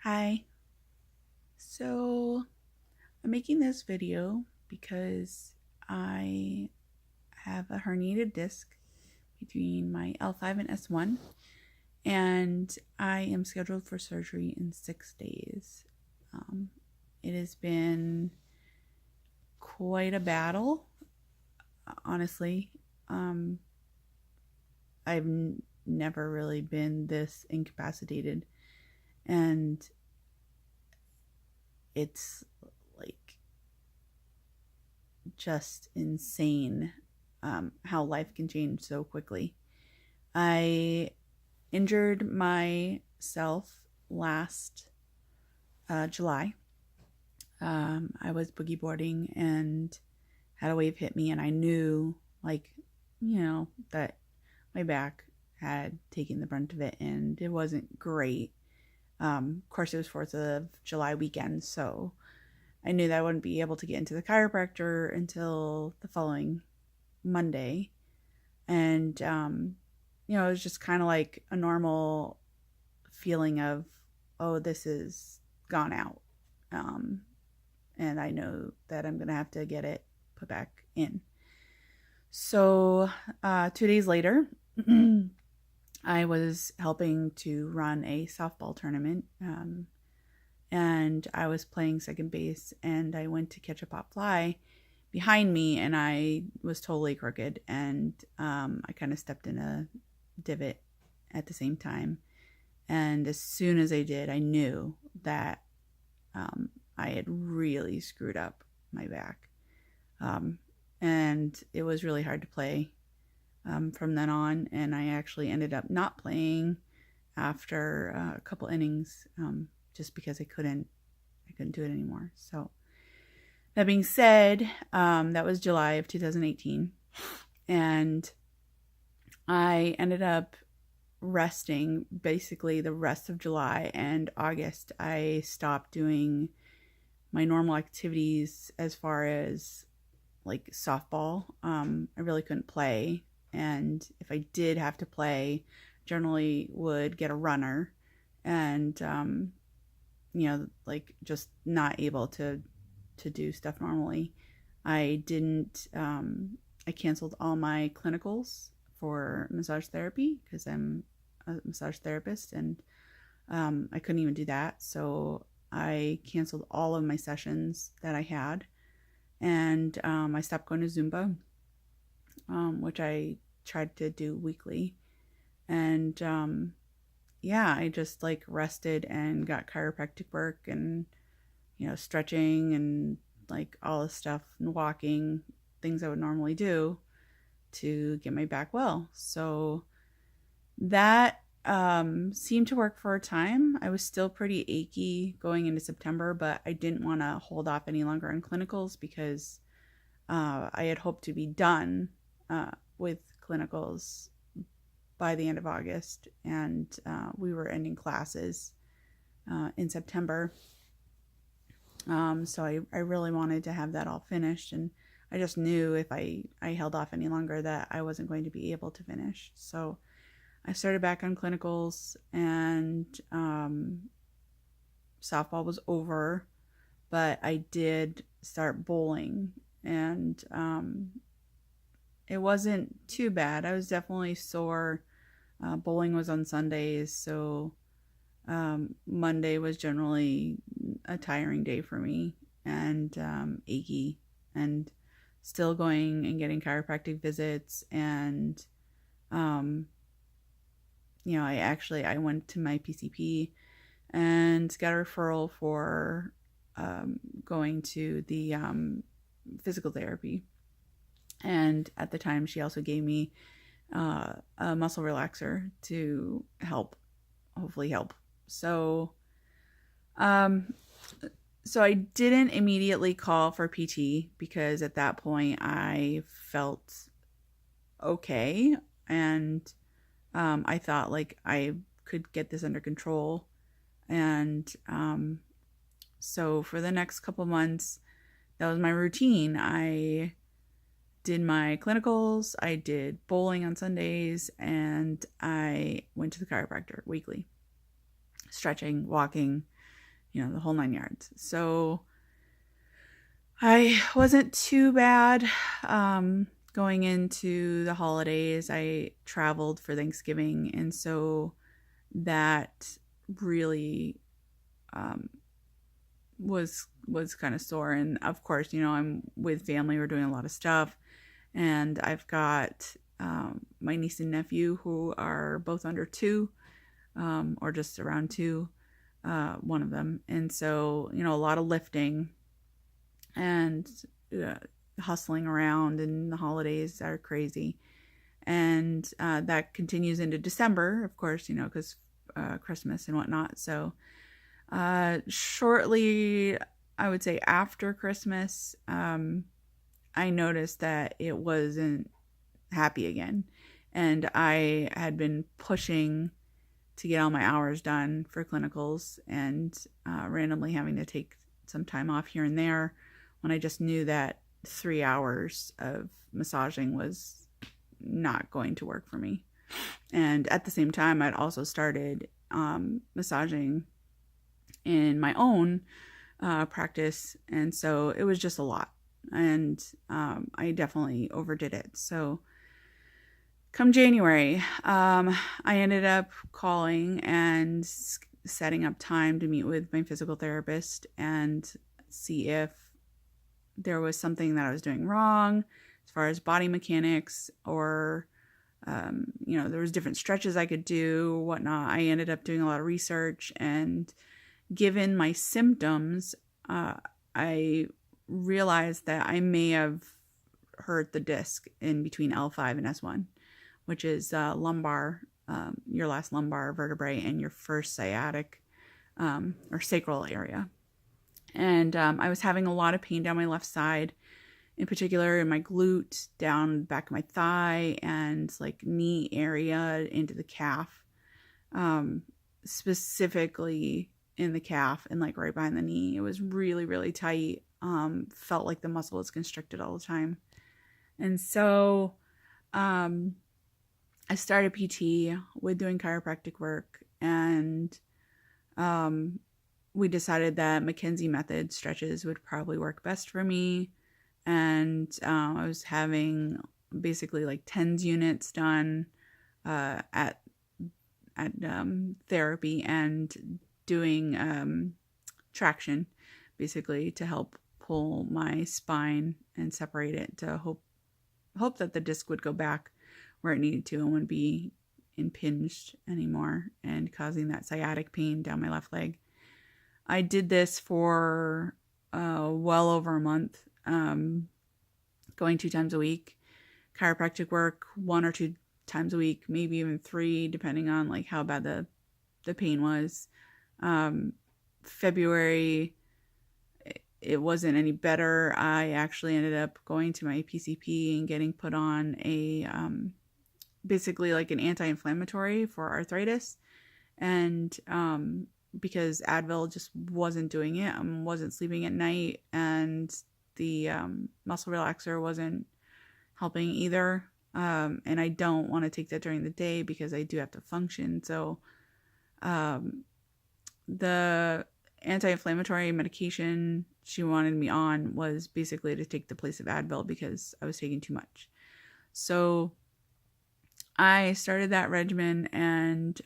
Hi. So I'm making this video because I have a herniated disc between my L5 and S1, and I am scheduled for surgery in 6 days. It has been quite a battle, honestly. I've never really been this incapacitated, and it's like just insane how life can change so quickly. I injured myself last July. I was boogie boarding and had a wave hit me, and I knew, that my back had taken the brunt of it, and it wasn't great. Of course, it was 4th of July weekend, so I knew that I wouldn't be able to get into the chiropractor until the following Monday. And, it was just kind of like a normal feeling of, oh, this is gone out. And I know that I'm going to have to get it put back in. So 2 days later, I was helping to run a softball tournament. And I was playing second base, and I went to catch a pop fly behind me, and I was totally crooked, and I kind of stepped in a divot at the same time. And as soon as I did, I knew that I had really screwed up my back. And it was really hard to play from then on, and I actually ended up not playing after a couple innings, just because I couldn't do it anymore. So that being said, that was July of 2018, and I ended up resting basically the rest of July and August. I stopped doing my normal activities as far as like softball. I really couldn't play, and if I did have to play, generally would get a runner, and just not able to do stuff normally. I didn't I canceled all my clinicals for massage therapy because I'm a massage therapist, and I couldn't even do that. So I canceled all of my sessions that I had, and I stopped going to Zumba, which I tried to do weekly. And I just like rested and got chiropractic work and, stretching and like all this stuff and walking, things I would normally do to get my back well. So that seemed to work for a time. I was still pretty achy going into September, but I didn't want to hold off any longer on clinicals because I had hoped to be done with clinicals by the end of August, and we were ending classes in September. So I really wanted to have that all finished, and I just knew if I held off any longer that I wasn't going to be able to finish. So I started back on clinicals, and softball was over, but I did start bowling, and it wasn't too bad. I was definitely sore. Bowling was on Sundays, so Monday was generally a tiring day for me, and achy, and still going and getting chiropractic visits, and I went to my PCP and got a referral for going to the physical therapy. And at the time, she also gave me a muscle relaxer to hopefully help. So I didn't immediately call for PT because at that point I felt okay, and I thought like I could get this under control. And so for the next couple months, that was my routine. I did my clinicals, I did bowling on Sundays, and I went to the chiropractor weekly. Stretching, walking, the whole 9 yards. So I wasn't too bad going into the holidays. I traveled for Thanksgiving, and so that really was kind of sore. And of course, I'm with family. We're doing a lot of stuff, and I've got my niece and nephew who are both under 2, or just around 2, one of them. And so, a lot of lifting and hustling around, and the holidays are crazy. And that continues into December, of course, because Christmas and whatnot. So shortly, I would say after Christmas, I noticed that it wasn't happy again. And I had been pushing to get all my hours done for clinicals, and randomly having to take some time off here and there when I just knew that 3 hours of massaging was not going to work for me. And at the same time, I'd also started massaging in my own practice, and so it was just a lot, and I definitely overdid it. So come January, I ended up calling and setting up time to meet with my physical therapist and see if there was something that I was doing wrong as far as body mechanics, or there was different stretches I could do, whatnot. I ended up doing a lot of research, and given my symptoms, I realized that I may have hurt the disc in between L5 and S1, which is lumbar, your last lumbar vertebrae and your first sciatic or sacral area. And I was having a lot of pain down my left side, in particular in my glute, down the back of my thigh, and like knee area into the calf, specifically in the calf and like right behind the knee. It was really, really tight. Felt like the muscle was constricted all the time. And so I started PT with doing chiropractic work, and we decided that McKenzie method stretches would probably work best for me. And I was having basically like TENS units done at therapy, and doing traction basically to help pull my spine and separate it, to hope that the disc would go back where it needed to and wouldn't be impinged anymore and causing that sciatic pain down my left leg. I did this for well over a month, going 2 times a week, chiropractic work 1 or 2 times a week, maybe even 3, depending on like how bad the pain was. February, it wasn't any better. I actually ended up going to my PCP and getting put on a basically like an anti-inflammatory for arthritis, and because Advil just wasn't doing it. I wasn't sleeping at night, and the muscle relaxer wasn't helping either. And I don't want to take that during the day because I do have to function. So the anti-inflammatory medication she wanted me on was basically to take the place of Advil because I was taking too much. So I started that regimen, and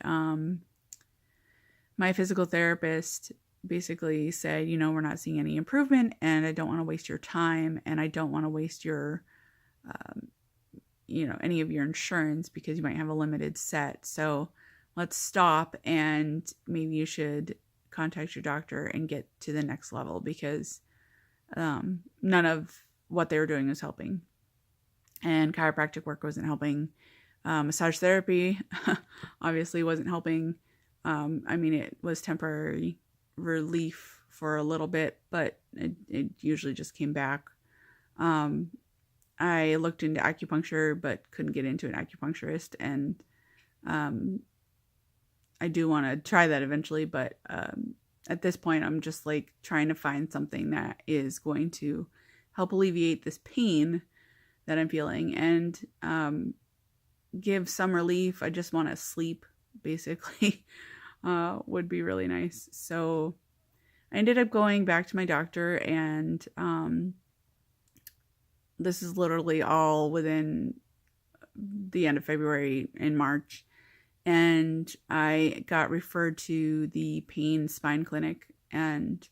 my physical therapist basically said, we're not seeing any improvement, and I don't want to waste your time, and I don't want to waste your, any of your insurance because you might have a limited set. So let's stop, and maybe you should contact your doctor and get to the next level, because none of what they were doing was helping. And chiropractic work wasn't helping. Massage therapy obviously wasn't helping. It was temporary relief for a little bit, but it usually just came back. I looked into acupuncture, but couldn't get into an acupuncturist, and I do want to try that eventually, but at this point, I'm just like trying to find something that is going to help alleviate this pain that I'm feeling, and give some relief. I just want to sleep, basically, would be really nice. So I ended up going back to my doctor, and this is literally all within the end of February and March. And I got referred to the pain spine clinic and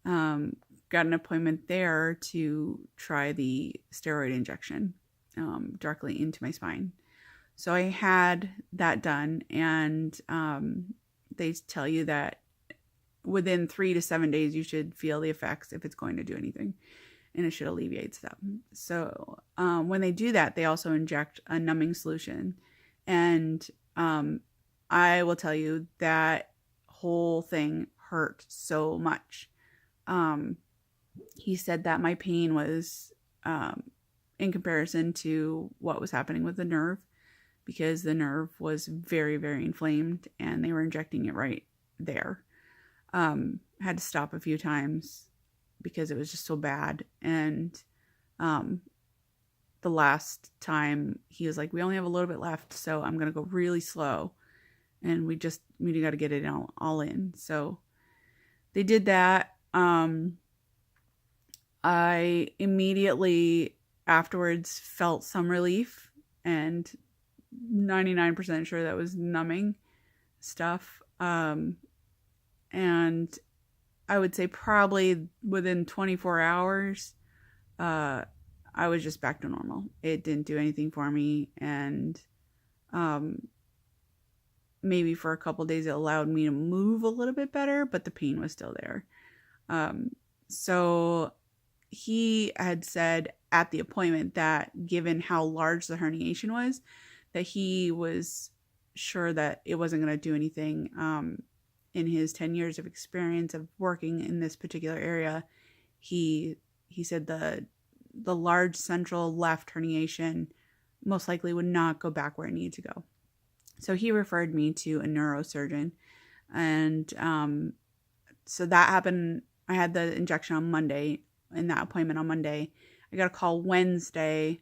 got an appointment there to try the steroid injection directly into my spine. So I had that done, and they tell you that within 3 to 7 days you should feel the effects if it's going to do anything, and it should alleviate stuff. So when they do that, they also inject a numbing solution, and I will tell you that whole thing hurt so much. He said that my pain was in comparison to what was happening with the nerve, because the nerve was very, very inflamed and they were injecting it right there. Had to stop a few times because it was just so bad. And the last time he was like, we only have a little bit left, so I'm going to go really slow. And we got to get it all in. So they did that. I immediately afterwards felt some relief, and 99% sure that was numbing stuff. And I would say probably within 24 hours, I was just back to normal. It didn't do anything for me. And maybe for a couple days it allowed me to move a little bit better, but the pain was still there. So he had said at the appointment that given how large the herniation was, that he was sure that it wasn't going to do anything. In his 10 years of experience of working in this particular area, he said the large central left herniation most likely would not go back where it needed to go. So he referred me to a neurosurgeon. And so that happened. I had the injection on Monday, in that appointment on Monday. I got a call Wednesday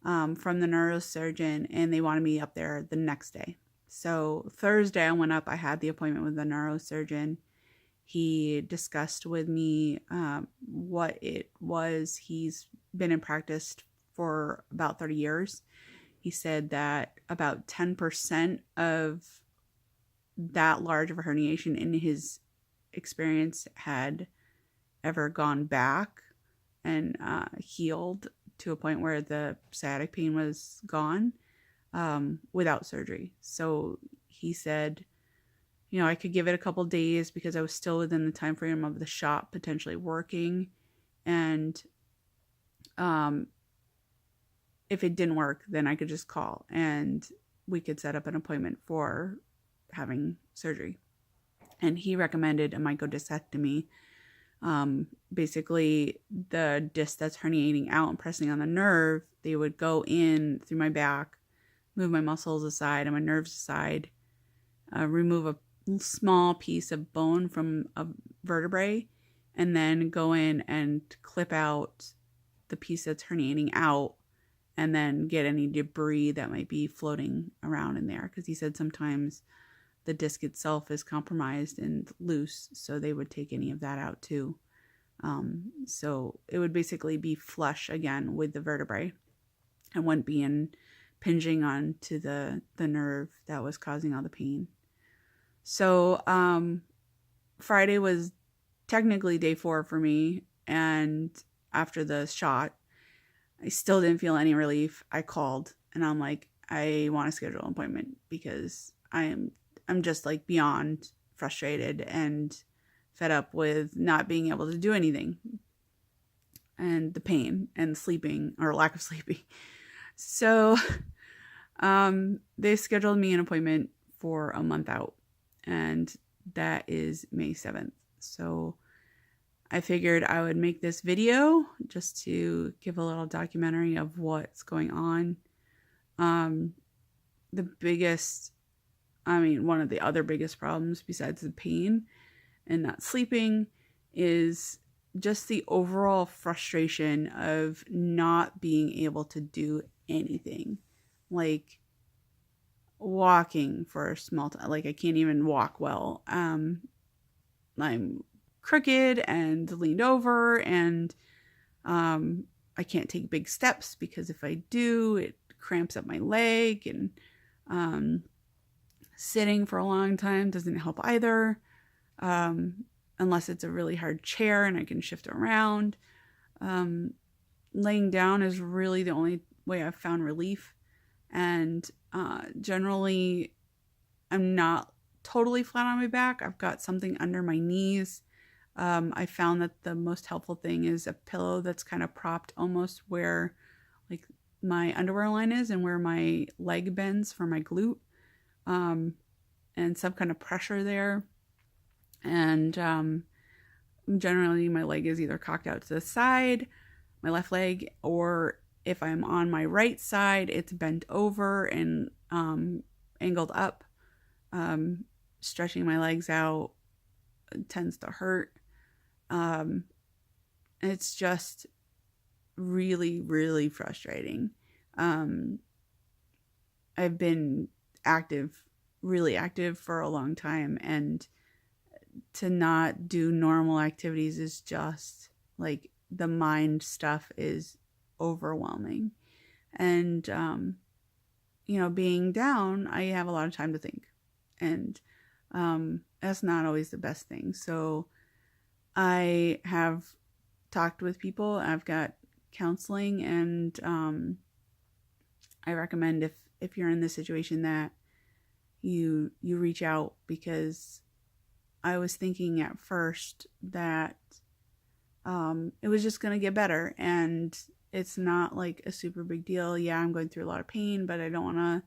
from the neurosurgeon, and they wanted me up there the next day. So Thursday I went up. I had the appointment with the neurosurgeon. He discussed with me what it was. He's been in practice for about 30 years. He said that about 10% of that large of a herniation in his experience had ever gone back and healed to a point where the sciatic pain was gone without surgery. So he said, I could give it a couple days because I was still within the time frame of the shop potentially working. And if it didn't work, then I could just call and we could set up an appointment for having surgery. And he recommended a microdiscectomy. Basically, the disc that's herniating out and pressing on the nerve, they would go in through my back, move my muscles aside and my nerves aside, remove a small piece of bone from a vertebrae, and then go in and clip out the piece that's herniating out, and then get any debris that might be floating around in there. Because he said sometimes the disc itself is compromised and loose, so they would take any of that out too. So it would basically be flush again with the vertebrae and wouldn't be impinging onto the nerve that was causing all the pain. So Friday was technically day 4 for me, and after the shot, I still didn't feel any relief. I called and I'm like, I want to schedule an appointment because I'm just like beyond frustrated and fed up with not being able to do anything, and the pain and sleeping or lack of sleeping. So they scheduled me an appointment for a month out, and that is May 7th. So I figured I would make this video just to give a little documentary of what's going on. One of the other biggest problems besides the pain and not sleeping is just the overall frustration of not being able to do anything. Like walking for a small time. Like I can't even walk well. I'm crooked and leaned over, and I can't take big steps because if I do, it cramps up my leg, and sitting for a long time doesn't help either, unless it's a really hard chair and I can shift around. Laying down is really the only way I've found relief, and generally I'm not totally flat on my back. I've got something under my knees. I found that the most helpful thing is a pillow that's kind of propped almost where like my underwear line is and where my leg bends for my glute, and some kind of pressure there. And generally my leg is either cocked out to the side, my left leg, or if I'm on my right side, it's bent over and angled up. Stretching my legs out tends to hurt. It's just really, really frustrating. I've been really active for a long time, and to not do normal activities is just like the mind stuff is overwhelming. And, being down, I have a lot of time to think, and that's not always the best thing. So I have talked with people. I've got counseling, and I recommend if you're in this situation that you reach out, because I was thinking at first that it was just going to get better, and it's not like a super big deal. Yeah, I'm going through a lot of pain, but I don't want to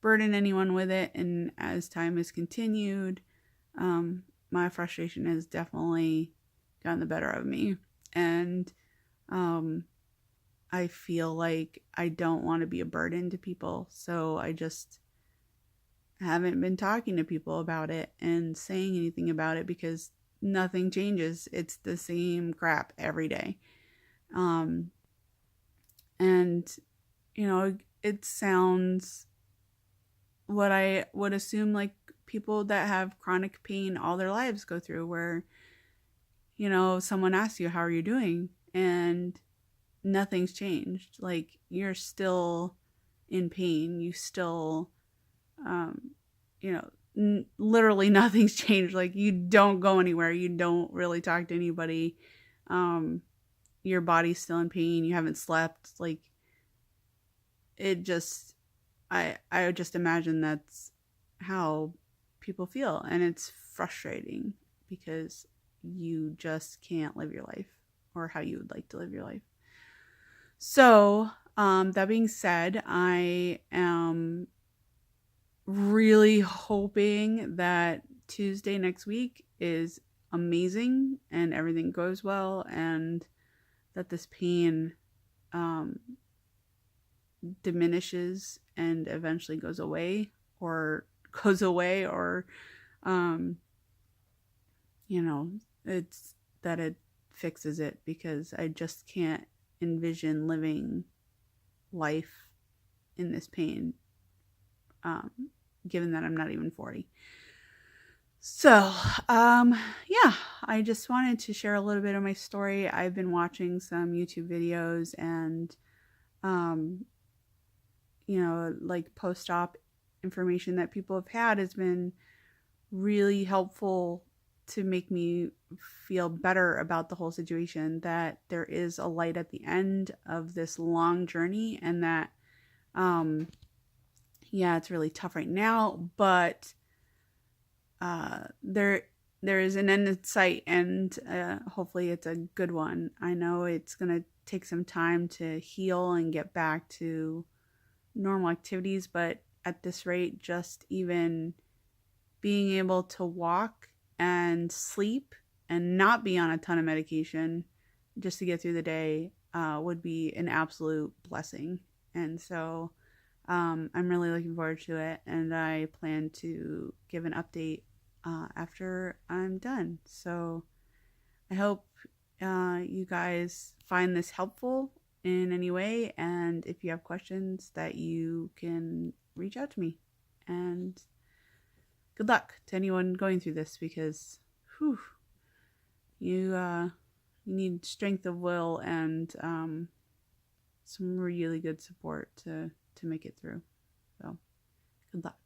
burden anyone with it. And as time has continued, my frustration has definitely gotten the better of me. And I feel like I don't want to be a burden to people. So I just haven't been talking to people about it and saying anything about it, because nothing changes. It's the same crap every day. And, it sounds what I would assume like people that have chronic pain all their lives go through, where, someone asks you, how are you doing? And nothing's changed. Like, you're still in pain. You still, literally nothing's changed. Like, you don't go anywhere. You don't really talk to anybody. Your body's still in pain. You haven't slept. Like, it just, I just imagine that's how people feel. And it's frustrating because you just can't live your life or how you would like to live your life. So, that being said, I am really hoping that Tuesday next week is amazing and everything goes well, and that this pain diminishes and eventually goes away, or it's that it fixes it, because I just can't envision living life in this pain, given that I'm not even 40. So, I just wanted to share a little bit of my story. I've been watching some YouTube videos, and, like post-op information that people have had has been really helpful to make me feel better about the whole situation, that there is a light at the end of this long journey, and that, it's really tough right now, but there is an end in sight, and hopefully it's a good one. I know it's going to take some time to heal and get back to normal activities, but at this rate, just even being able to walk and sleep and not be on a ton of medication just to get through the day would be an absolute blessing. And so I'm really looking forward to it, and I plan to give an update after I'm done. So I hope you guys find this helpful in any way, and if you have questions, that you can reach out to me. And good luck to anyone going through this, because you need strength of will and some really good support to make it through. So good luck.